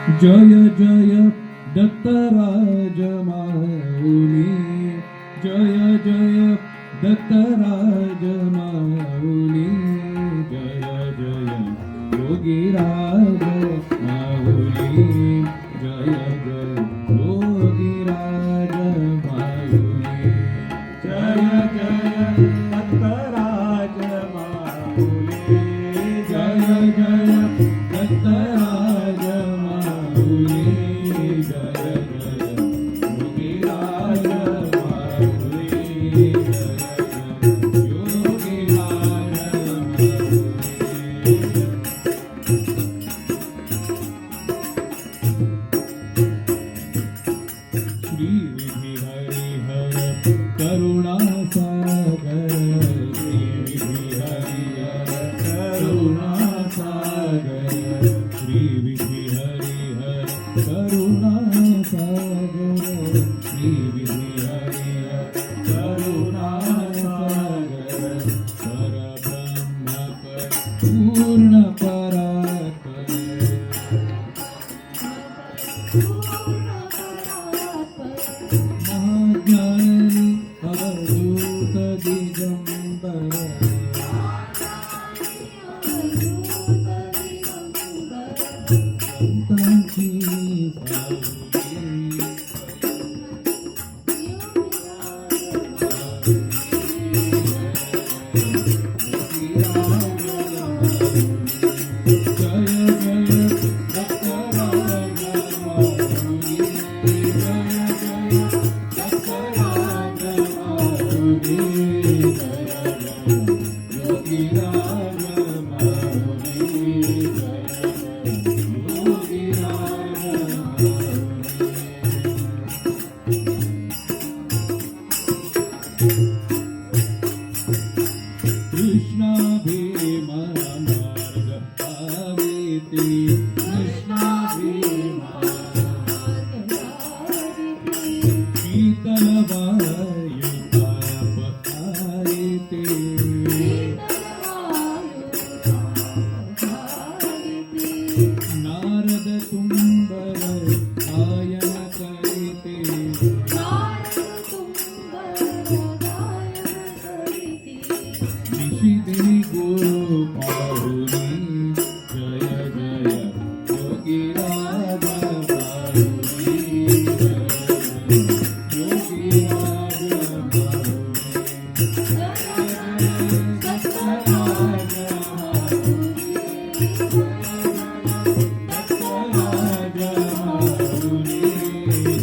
जय जय दत्तराज माऊली, जय जय दत्तराज माऊली, जय जय योगीराज माऊली, जय जय योगीराज माऊली, जय जय दत्तराज माऊली, जय जय दत्तराज माऊली, जय जय योगीराज माऊली, जय जय योगीराज श्री विधि हरिहर करुणा सागर, श्री विधि हरिहर करुणा सागर, श्री विधि हरिहर करुणा सागर, श्री विधि हरिहर करुणा सागर, परब्रह्म पूर्ण परात्पर, महाज्ञानी अवधूत दिगंबर, संतांची सावली, जय जय दत्तराज माऊली, जय जय दत्तराज माऊली, जय जय योगीराज माऊली, जय जय योगीराज माऊली. कृष्णा भीमा मार्ग पाविती, कृष्णा भीमा शीतल वायु ताप आयते, नारद तुम्बर आयन करिते, निशिदिनी गुरु पाहुनी, जय जय योगीराज माऊली, जय जय योगीराज माऊली, दत्तराज माऊली, दत्तराज माऊली,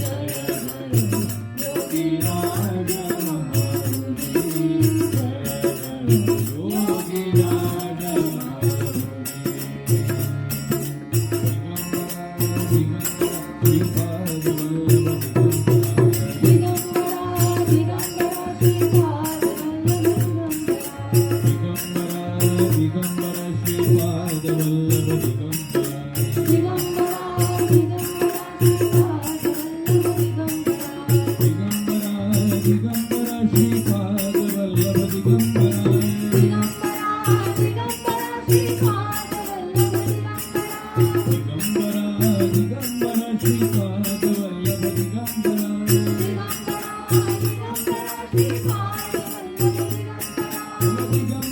जय जय योगीराज माऊली, जय योगीराज दिगंबर श्रीपाद वल्लभ दिगंबरा श्रीपाद वल्लभ दिगंबरा, दिगंबरा श्रीपाद वल्लभ दिगंबरा,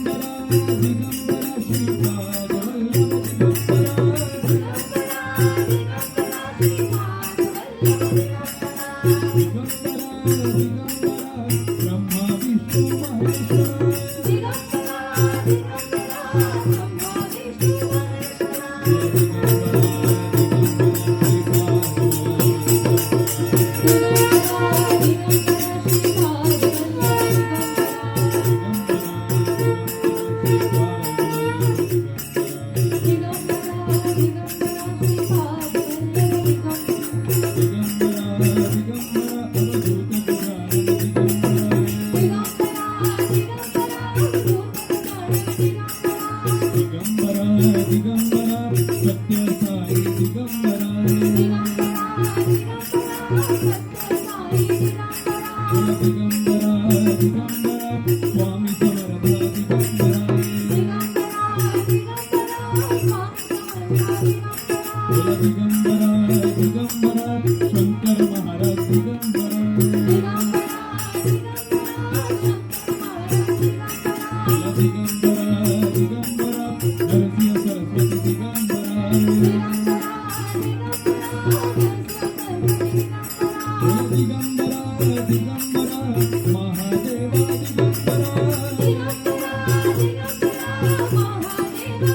दिगंबरा दिगंबरा श्रीपाद वल्लभ दिगंबरा, दिगंबरा ब्रह्मा विष्णु महेश्वरा, दिगंबरा सत्य साई दिगंबरा, दिगंबरा दिगंबरा स्वामी समर्थ दिगंबरा, बोला दिगंबरा दिगंबरा शंकर महाराज दिगंबरा बोला दिगंबरा दिगंबरा नरसिंह सरस्वती दिगंबरा बोला दिगंबरा दिगंबरा महादेवा दिगंबरा दिगंबरा दिगंबरा महादेवा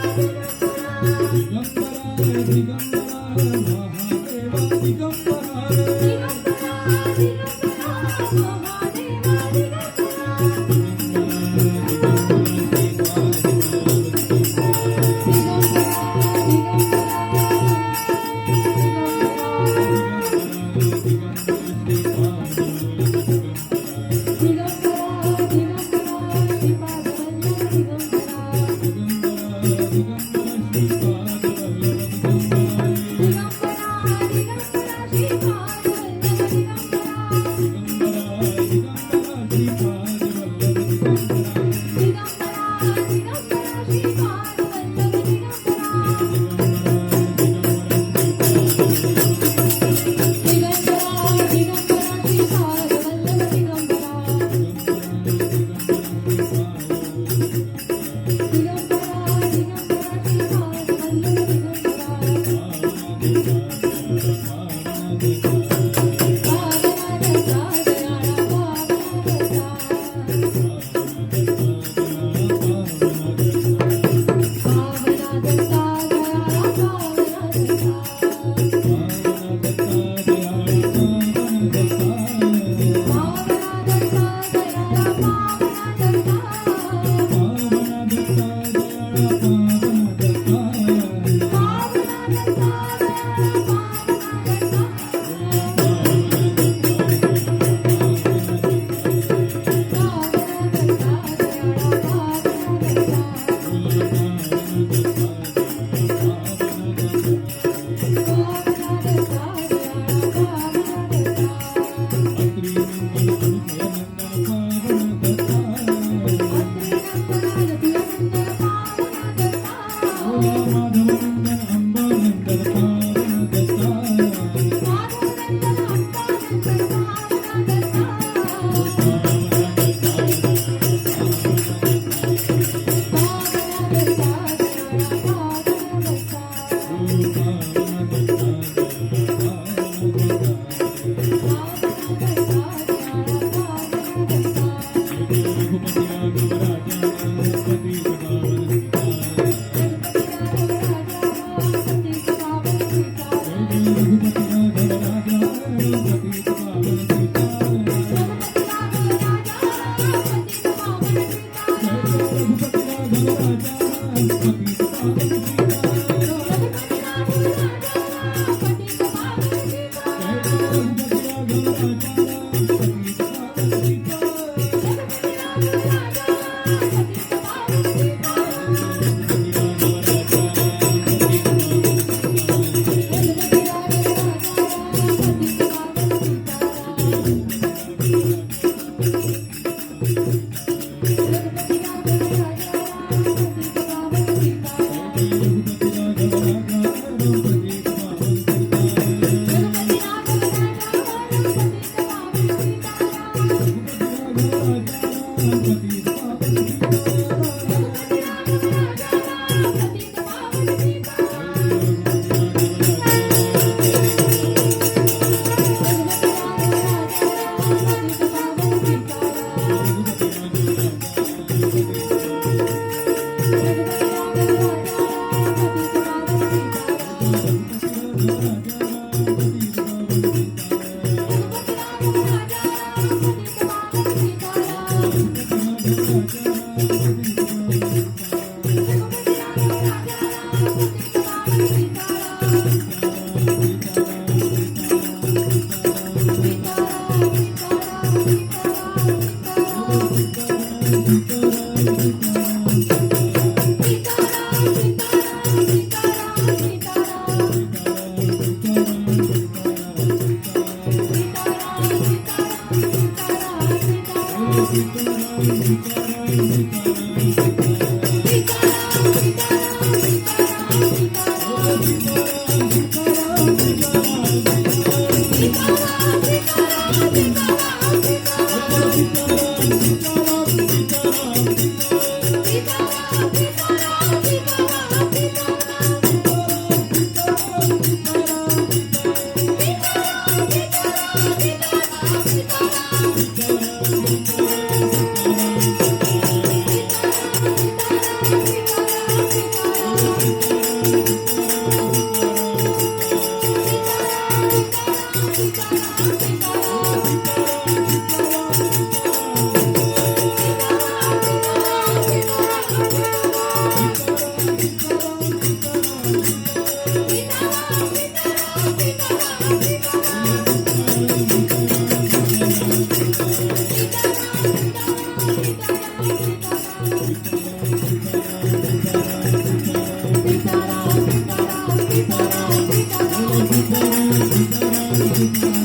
सीताराम